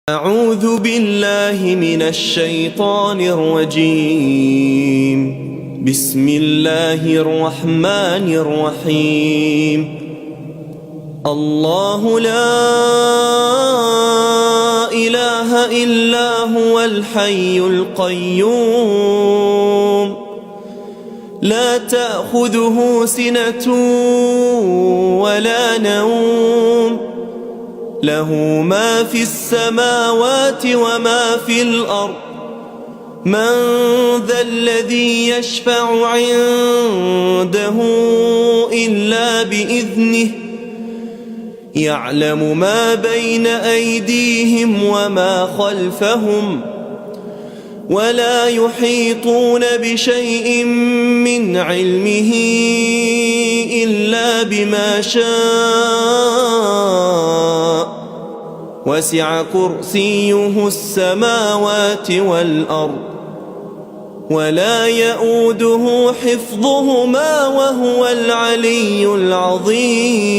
أعوذ بالله من الشيطان الرجيم. بسم الله الرحمن الرحيم. الله لا إله إلا هو الحي القيوم لا تأخذه سنة ولا نوم له ما في السماوات وما في الأرض من ذا الذي يشفع عنده إلا بإذنه يعلم ما بين أيديهم وما خلفهم ولا يحيطون بشيء من علمه إلا بما شاء وسع كرسيه السماوات والأرض ولا يؤوده حفظهما وهو العلي العظيم.